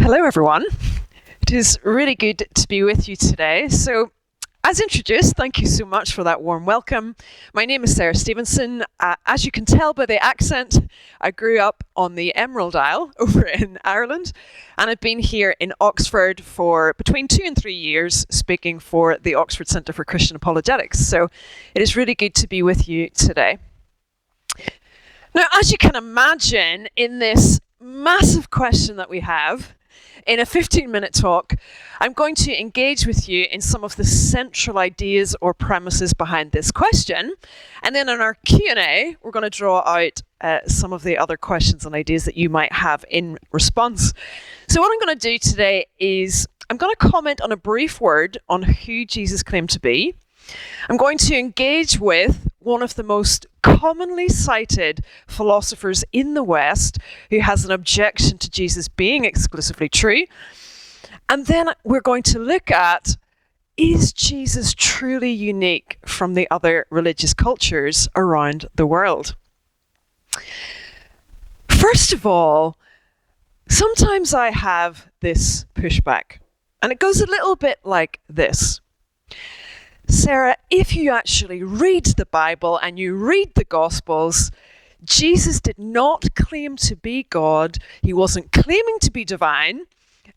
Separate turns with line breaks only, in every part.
Hello everyone. It is really good to be with you today. So, as introduced, thank you so much for that warm welcome. My name is Sara Stevenson. As you can tell by the accent, I grew up on the Emerald Isle over in Ireland, and I've been here in Oxford for between 2 and 3 years speaking for the Oxford Centre for Christian Apologetics. So it is really good to be with you today. Now, as you can imagine, in this massive question that we have, in a 15-minute talk, I'm going to engage with you in some of the central ideas or premises behind this question. And then in our Q&A, we're going to draw out some of the other questions and ideas that you might have in response. So what I'm going to do today is I'm going to comment on a brief word on who Jesus claimed to be. I'm going to engage with one of the most commonly cited philosophers in the West who has an objection to Jesus being exclusively true. And then we're going to look at, is Jesus truly unique from the other religious cultures around the world? First of all, sometimes I have this pushback, and it goes a little bit like this. Sarah, if you actually read the Bible and you read the Gospels, Jesus did not claim to be God. He wasn't claiming to be divine.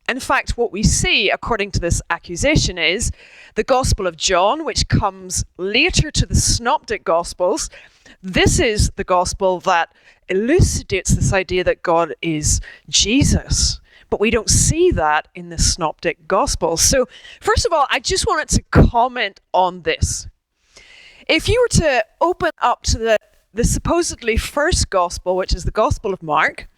In fact, what we see, according to this accusation, is the Gospel of John, which comes later to the Synoptic Gospels. This is the Gospel that elucidates this idea that God is Jesus. But we don't see that in the Synoptic Gospels. So, first of all, I just wanted to comment on this. If you were to open up to the supposedly first Gospel, which is the Gospel of Mark,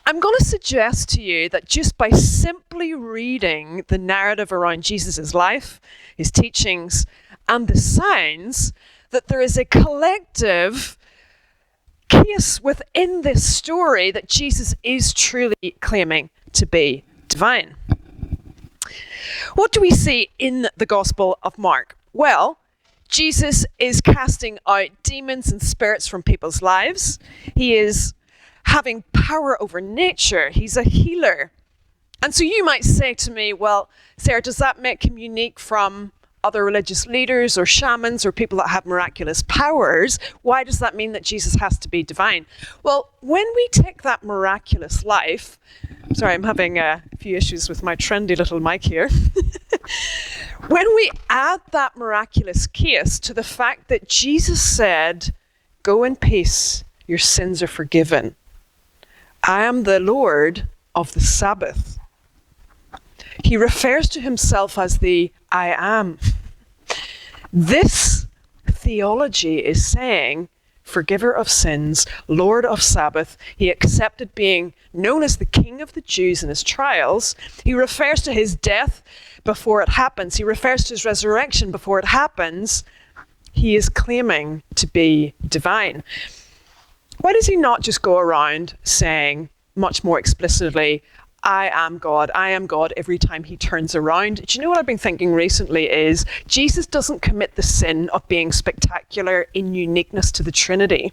I'm going to suggest to you that just by simply reading the narrative around Jesus' life, his teachings, and the signs, that there is a collective case within this story that Jesus is truly claiming to be divine. What do we see in the Gospel of Mark? Well, Jesus is casting out demons and spirits from people's lives. He is having power over nature. He's a healer. And so you might say to me, well, Sarah, does that make him unique from other religious leaders or shamans or people that have miraculous powers? Why does that mean that Jesus has to be divine? Well, when we take that miraculous life, sorry, I'm having a few issues with my trendy little mic here. When we add that miraculous case to the fact that Jesus said, "Go in peace, your sins are forgiven. I am the Lord of the Sabbath." He refers to himself as the I am. This theology is saying, forgiver of sins, Lord of Sabbath. He accepted being known as the King of the Jews in his trials. He refers to his death before it happens. He refers to his resurrection before it happens. He is claiming to be divine. Why does he not just go around saying much more explicitly, I am God every time he turns around? Do you know what I've been thinking recently is Jesus doesn't commit the sin of being spectacular in uniqueness to the Trinity.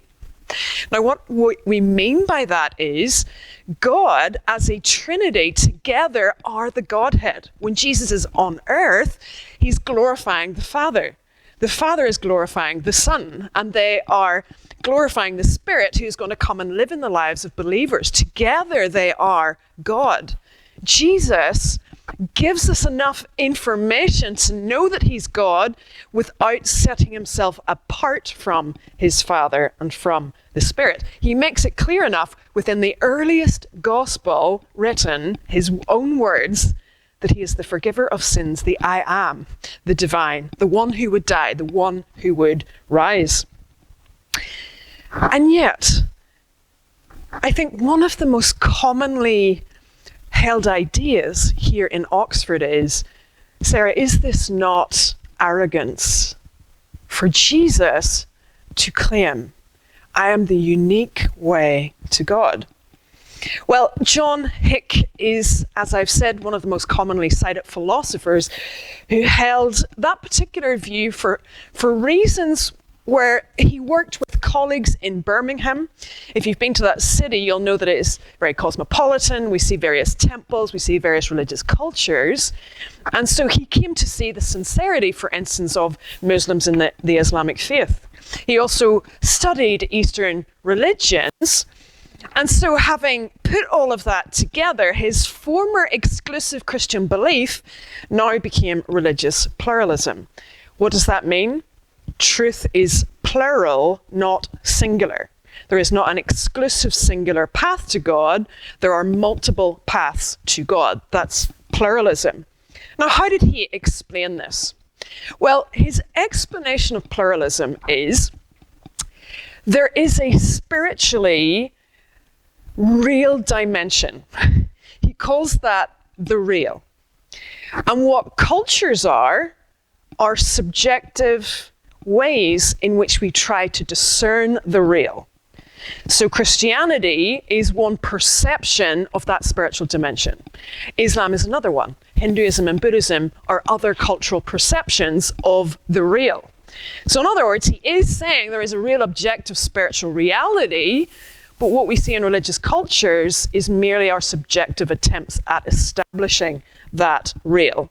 Now, what we mean by that is God as a Trinity together are the Godhead. When Jesus is on earth, he's glorifying the Father. The Father is glorifying the Son, and they are glorifying the Spirit who's going to come and live in the lives of believers. Together they are God. Jesus gives us enough information to know that he's God without setting himself apart from his Father and from the Spirit. He makes it clear enough within the earliest gospel written, his own words, that he is the forgiver of sins, the I am, the divine, the one who would die, the one who would rise. And yet, I think one of the most commonly held ideas here in Oxford is, Sarah, is this not arrogance for Jesus to claim, I am the unique way to God? Well, John Hick is, as I've said, one of the most commonly cited philosophers who held that particular view for reasons where he worked with colleagues in Birmingham. If you've been to that city, you'll know that it is very cosmopolitan. We see various temples, we see various religious cultures. And so he came to see the sincerity, for instance, of Muslims in the Islamic faith. He also studied Eastern religions. And so having put all of that together, his former exclusive Christian belief now became religious pluralism. What does that mean? Truth is plural, not singular. There is not an exclusive singular path to God. There are multiple paths to God. That's pluralism. Now, how did he explain this? Well, his explanation of pluralism is there is a spiritually real dimension. He calls that the real. And what cultures are subjective ways in which we try to discern the real. So Christianity is one perception of that spiritual dimension. Islam is another one. Hinduism and Buddhism are other cultural perceptions of the real. So in other words, he is saying there is a real objective spiritual reality, but what we see in religious cultures is merely our subjective attempts at establishing that real.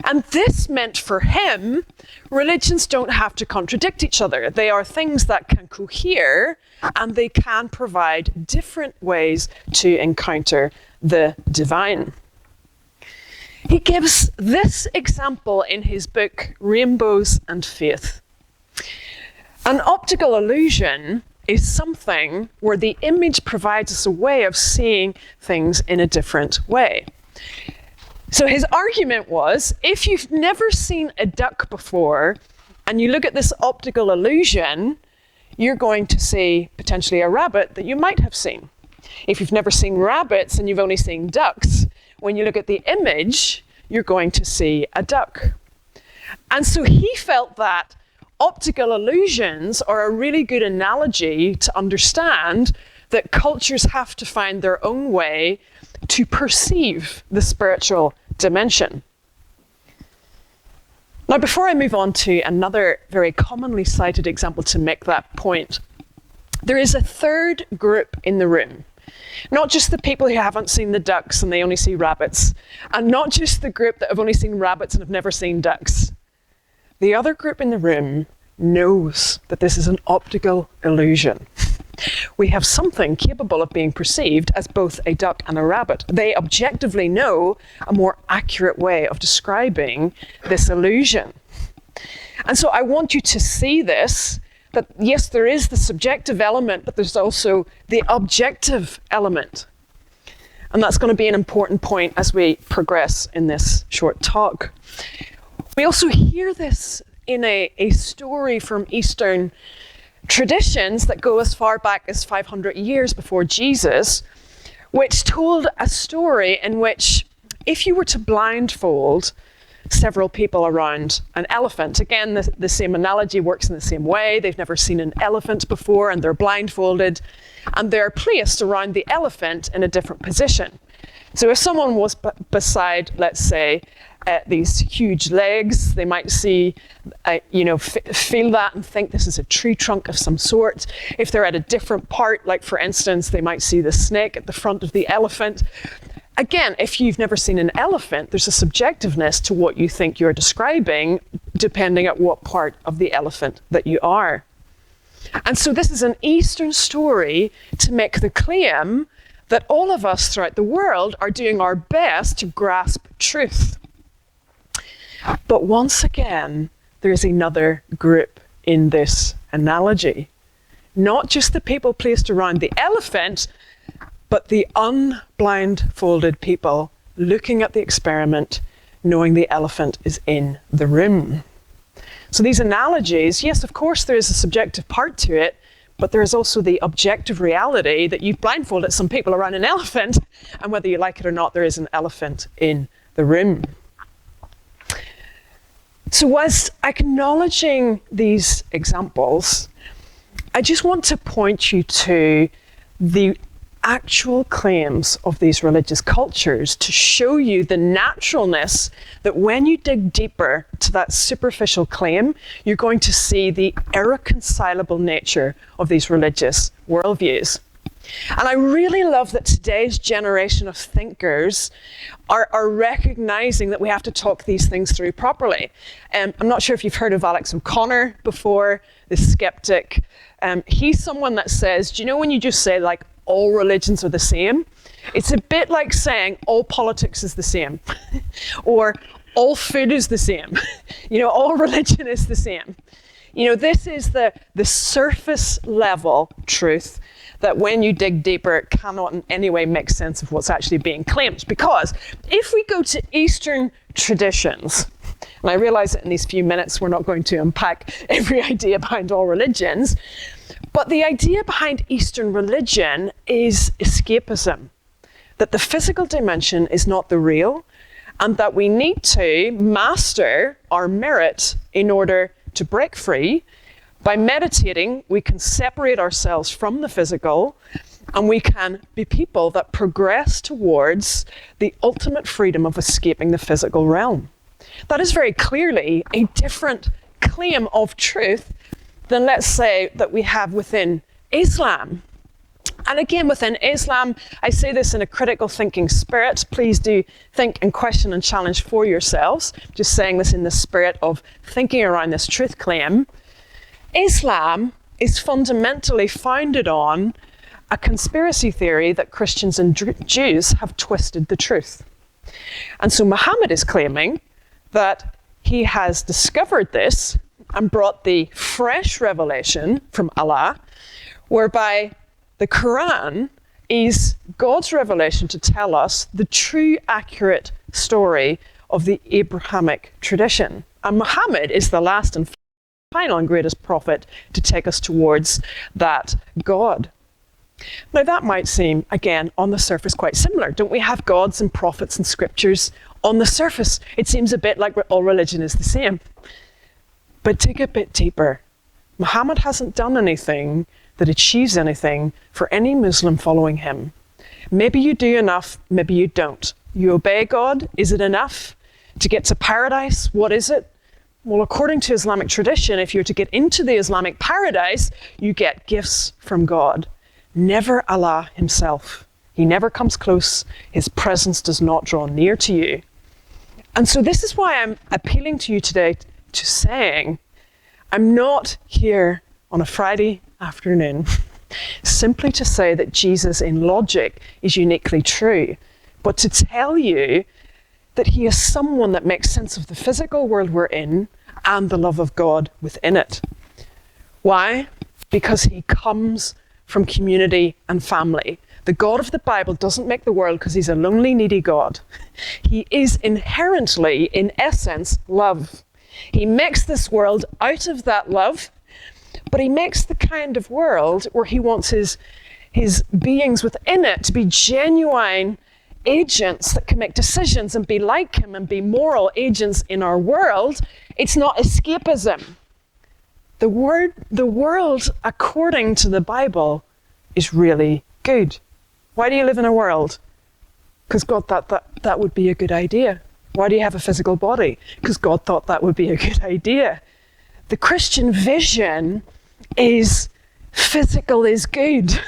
And this meant for him, religions don't have to contradict each other. They are things that can cohere, and they can provide different ways to encounter the divine. He gives this example in his book, Rainbows and Faith. An optical illusion is something where the image provides us a way of seeing things in a different way. So his argument was, if you've never seen a duck before and you look at this optical illusion, you're going to see potentially a rabbit that you might have seen. If you've never seen rabbits and you've only seen ducks, when you look at the image, you're going to see a duck. And so he felt that optical illusions are a really good analogy to understand that cultures have to find their own way to perceive the spiritual dimension. Now, before I move on to another very commonly cited example to make that point, there is a third group in the room. Not just the people who haven't seen the ducks and they only see rabbits, and not just the group that have only seen rabbits and have never seen ducks. The other group in the room knows that this is an optical illusion. We have something capable of being perceived as both a duck and a rabbit. They objectively know a more accurate way of describing this illusion. And so I want you to see this, that yes, there is the subjective element, but there's also the objective element. And that's going to be an important point as we progress in this short talk. We also hear this in a story from Eastern traditions that go as far back as 500 years before Jesus, which told a story in which if you were to blindfold several people around an elephant, again, the same analogy works in the same way. They've never seen an elephant before and they're blindfolded and they're placed around the elephant in a different position. So if someone was beside, let's say, these huge legs, they might see, feel that and think this is a tree trunk of some sort. If they're at a different part, like for instance, they might see the snake at the front of the elephant. Again, if you've never seen an elephant, there's a subjectiveness to what you think you're describing, depending on what part of the elephant that you are. And so this is an Eastern story to make the claim that all of us throughout the world are doing our best to grasp truth. But once again, there's another group in this analogy. Not just the people placed around the elephant, but the unblindfolded people looking at the experiment, knowing the elephant is in the room. So these analogies, yes, of course, there is a subjective part to it, but there is also the objective reality that you've blindfolded some people around an elephant, and whether you like it or not, there is an elephant in the room. So whilst acknowledging these examples, I just want to point you to the actual claims of these religious cultures to show you the naturalness that when you dig deeper to that superficial claim, you're going to see the irreconcilable nature of these religious worldviews. And I really love that today's generation of thinkers are recognizing that we have to talk these things through properly. I'm not sure if you've heard of Alex O'Connor before, the skeptic. He's someone that says, do you know when you just say like all religions are the same? It's a bit like saying all politics is the same or all food is the same. All religion is the same. This is the surface level truth that when you dig deeper, it cannot in any way make sense of what's actually being claimed. Because if we go to Eastern traditions, and I realize that in these few minutes we're not going to unpack every idea behind all religions, but the idea behind Eastern religion is escapism, that the physical dimension is not the real, and that we need to master our merit in order to break free. By meditating, we can separate ourselves from the physical, and we can be people that progress towards the ultimate freedom of escaping the physical realm. That is very clearly a different claim of truth than, let's say, that we have within Islam. And again, within Islam, I say this in a critical thinking spirit. Please do think and question and challenge for yourselves. Just saying this in the spirit of thinking around this truth claim. Islam is fundamentally founded on a conspiracy theory that Christians and Jews have twisted the truth. And so Muhammad is claiming that he has discovered this and brought the fresh revelation from Allah, whereby the Quran is God's revelation to tell us the true, accurate story of the Abrahamic tradition. And Muhammad is the last and final and greatest prophet to take us towards that God. Now that might seem, again, on the surface quite similar. Don't we have gods and prophets and scriptures? On the surface, it seems a bit like all religion is the same. But dig a bit deeper. Muhammad hasn't done anything that achieves anything for any Muslim following him. Maybe you do enough, maybe you don't. You obey God, is it enough? To get to paradise, what is it? Well, according to Islamic tradition, if you're to get into the Islamic paradise, you get gifts from God. Never Allah himself. He never comes close. His presence does not draw near to you. And so this is why I'm appealing to you today to saying, I'm not here on a Friday afternoon simply to say that Jesus in logic is uniquely true, but to tell you that he is someone that makes sense of the physical world we're in and the love of God within it. Why? Because he comes from community and family. The God of the Bible doesn't make the world because he's a lonely, needy God. He is inherently, in essence, love. He makes this world out of that love, but he makes the kind of world where he wants his beings within it to be genuine agents that can make decisions and be like him and be moral agents in our world. It's not escapism. The world, according to the Bible, is really good. Why do you live in a world? Because God thought that would be a good idea. Why do you have a physical body? Because God thought that would be a good idea. The Christian vision is physical is good,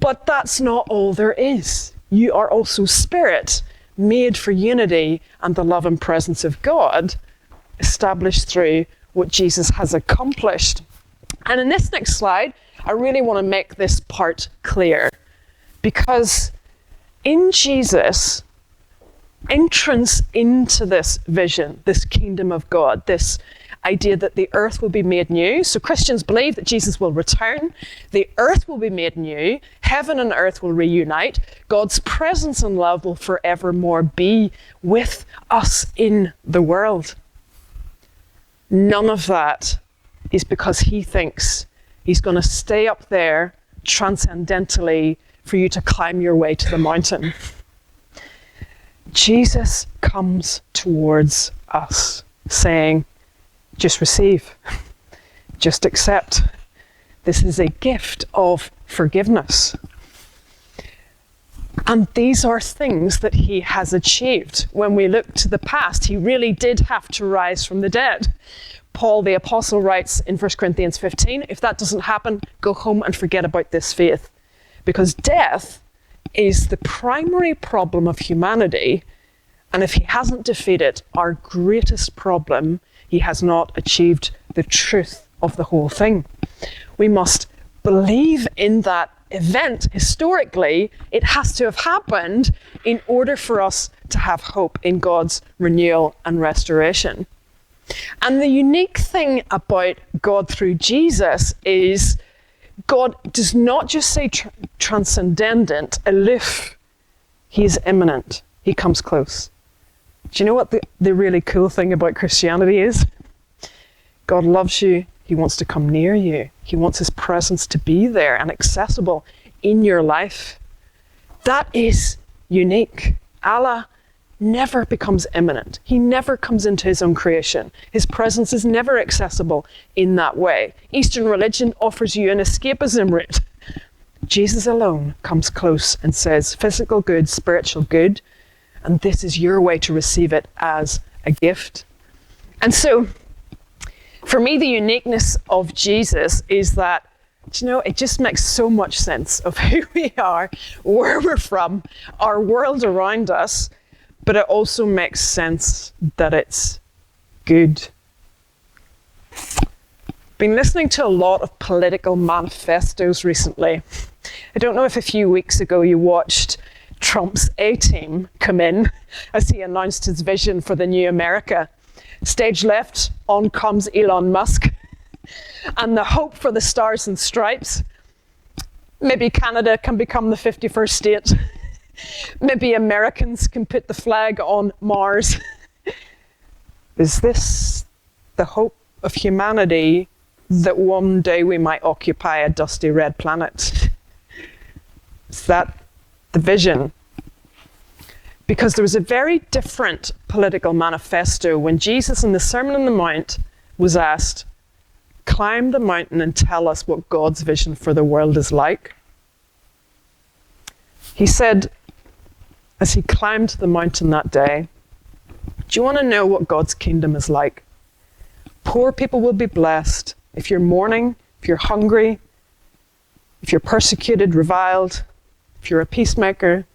but that's not all there is. You are also spirit, made for unity and the love and presence of God, established through what Jesus has accomplished. And in this next slide, I really want to make this part clear, because in Jesus, entrance into this vision, this kingdom of God, this idea that the earth will be made new. So Christians believe that Jesus will return, the earth will be made new, heaven and earth will reunite, God's presence and love will forevermore be with us in the world. None of that is because he thinks he's going to stay up there transcendentally for you to climb your way to the mountain. Jesus comes towards us saying, just receive, just accept. This is a gift of forgiveness. And these are things that he has achieved. When we look to the past, he really did have to rise from the dead. Paul the Apostle writes in 1 Corinthians 15, if that doesn't happen, go home and forget about this faith. Because death is the primary problem of humanity. And if he hasn't defeated our greatest problem, he has not achieved the truth of the whole thing. We must believe in that event. Historically, it has to have happened in order for us to have hope in God's renewal and restoration. And the unique thing about God through Jesus is God does not just say transcendent, aloof. He is immanent. He comes close. Do you know what the really cool thing about Christianity is? God loves you. He wants to come near you. He wants his presence to be there and accessible in your life. That is unique. Allah never becomes immanent. He never comes into his own creation. His presence is never accessible in that way. Eastern religion offers you an escapism route. Jesus alone comes close and says, physical good, spiritual good, and this is your way to receive it as a gift. And so, for me, the uniqueness of Jesus is that, it just makes so much sense of who we are, where we're from, our world around us, but it also makes sense that it's good. Been listening to a lot of political manifestos recently. I don't know if a few weeks ago you watched Trump's A-team come in as he announced his vision for the new America. Stage left, on comes Elon Musk. And the hope for the stars and stripes. Maybe Canada can become the 51st state. Maybe Americans can put the flag on Mars. Is this the hope of humanity, that one day we might occupy a dusty red planet? Is that the vision? Because there was a very different political manifesto when Jesus in the Sermon on the Mount was asked, climb the mountain and tell us what God's vision for the world is like. He said, as he climbed the mountain that day, do you want to know what God's kingdom is like? Poor people will be blessed. If you're mourning, if you're hungry, if you're persecuted, reviled, if you're a peacemaker,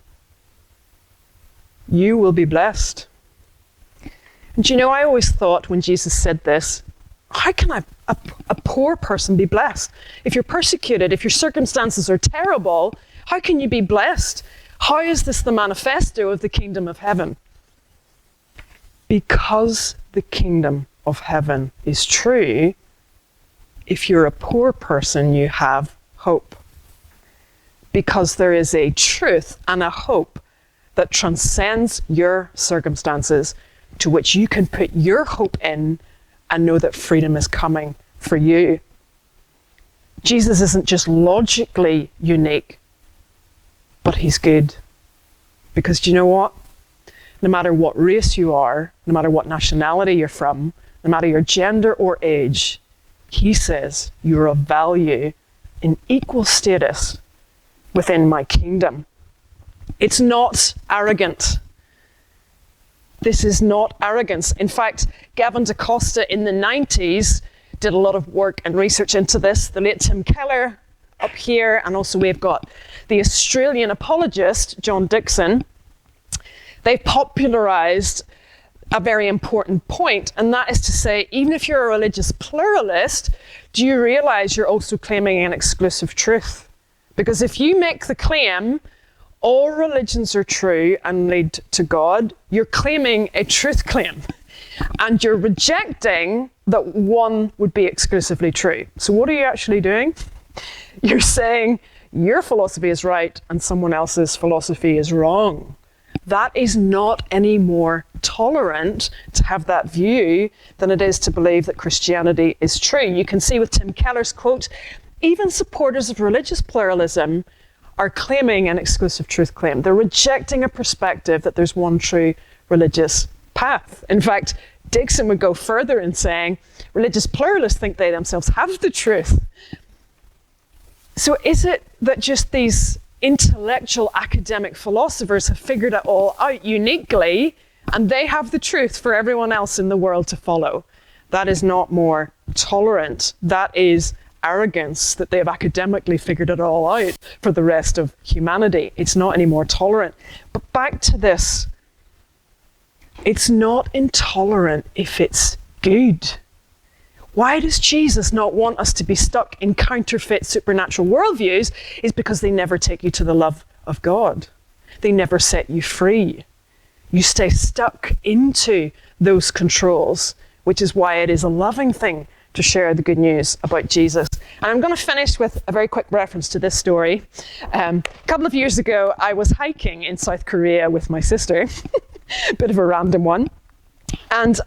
you will be blessed. And I always thought when Jesus said this, how can a poor person be blessed? If you're persecuted, if your circumstances are terrible, how can you be blessed? How is this the manifesto of the kingdom of heaven? Because the kingdom of heaven is true, if you're a poor person, you have hope. Because there is a truth and a hope that transcends your circumstances, to which you can put your hope in and know that freedom is coming for you. Jesus isn't just logically unique, but he's good. Because do you know what? No matter what race you are, no matter what nationality you're from, no matter your gender or age, he says you're of value in equal status within my kingdom. It's not arrogant. This is not arrogance. In fact, Gavin DaCosta in the 90s did a lot of work and research into this. The late Tim Keller up here, and also we've got the Australian apologist, John Dixon. They've popularized a very important point, and that is to say, even if you're a religious pluralist, do you realize you're also claiming an exclusive truth? Because if you make the claim, all religions are true and lead to God, you're claiming a truth claim. And you're rejecting that one would be exclusively true. So what are you actually doing? You're saying your philosophy is right and someone else's philosophy is wrong. That is not any more tolerant to have that view than it is to believe that Christianity is true. You can see with Tim Keller's quote, even supporters of religious pluralism are claiming an exclusive truth claim. They're rejecting a perspective that there's one true religious path. In fact, Dixon would go further in saying religious pluralists think they themselves have the truth. So is it that just these intellectual academic philosophers have figured it all out uniquely, and they have the truth for everyone else in the world to follow. That is not more tolerant. That is arrogance, that they have academically figured it all out for the rest of humanity. It's not any more tolerant. But back to this. It's not intolerant if it's good. Why does Jesus not want us to be stuck in counterfeit supernatural worldviews? Is because they never take you to the love of God. They never set you free. You stay stuck into those controls, which is why it is a loving thing to share the good news about Jesus. And I'm going to finish with a very quick reference to this story. A couple of years ago, I was hiking in South Korea with my sister, a bit of a random one. And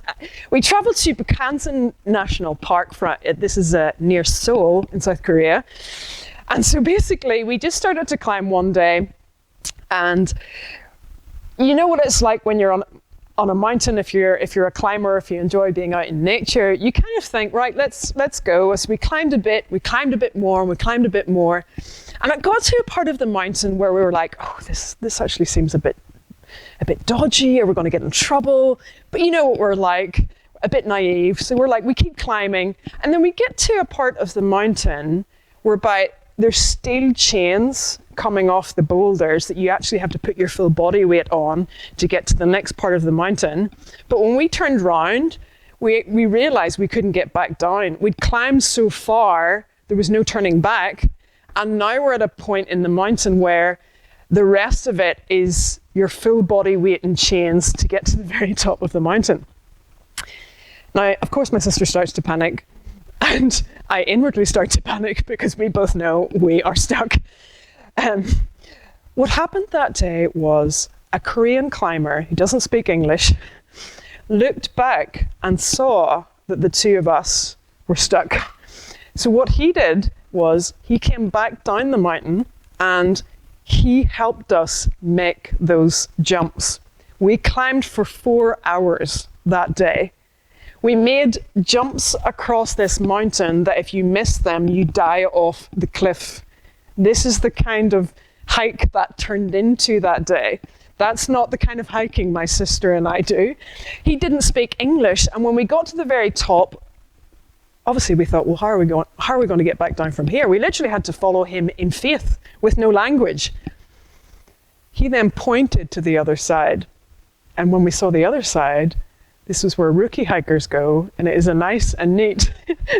we traveled to Bukhansan National Park. This is near Seoul in South Korea. And so basically, we just started to climb one day. And you know what it's like when you're on a mountain, if you're a climber, if you enjoy being out in nature, you kind of think, right, let's go. So we climbed a bit more, and we climbed a bit more. And it got to a part of the mountain where we were like, oh, this actually seems a bit dodgy, or we're going to get in trouble. But you know what we're like, a bit naive. So we're like, we keep climbing. And then we get to a part of the mountain whereby there's steel chains coming off the boulders that you actually have to put your full body weight on to get to the next part of the mountain. But when we turned round, we realized we couldn't get back down. We'd climbed so far, there was no turning back. And now we're at a point in the mountain where the rest of it is your full body weight in chains to get to the very top of the mountain. Now, of course, my sister starts to panic, and I inwardly start to panic because we both know we are stuck. What happened that day was a Korean climber who doesn't speak English looked back and saw that the two of us were stuck. So what he did was he came back down the mountain and he helped us make those jumps. We climbed for 4 hours that day. We made jumps across this mountain that if you miss them, you die off the cliff. This is the kind of hike that turned into that day. That's not the kind of hiking my sister and I do. He didn't speak English, and when we got to the very top, obviously we thought, well, how are we going to get back down from here? We literally had to follow him in faith with no language. He then pointed to the other side, and when we saw the other side, this is where rookie hikers go, and it is a nice and neat,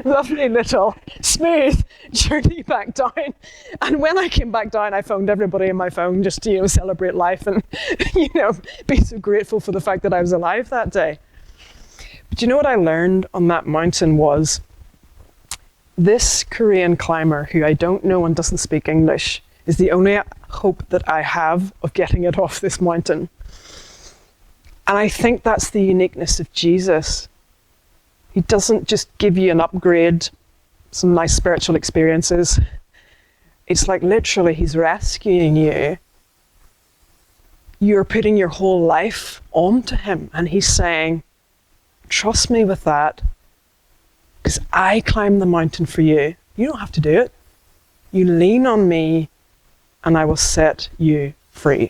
lovely little smooth journey back down. And when I came back down, I phoned everybody in my phone just to, celebrate life and, be so grateful for the fact that I was alive that day. But you know what I learned on that mountain was this Korean climber, who I don't know and doesn't speak English, is the only hope that I have of getting it off this mountain. And I think that's the uniqueness of Jesus. He doesn't just give you an upgrade, some nice spiritual experiences. It's like literally he's rescuing you. You're putting your whole life onto him. And he's saying, trust me with that, because I climbed the mountain for you. You don't have to do it. You lean on me and I will set you free.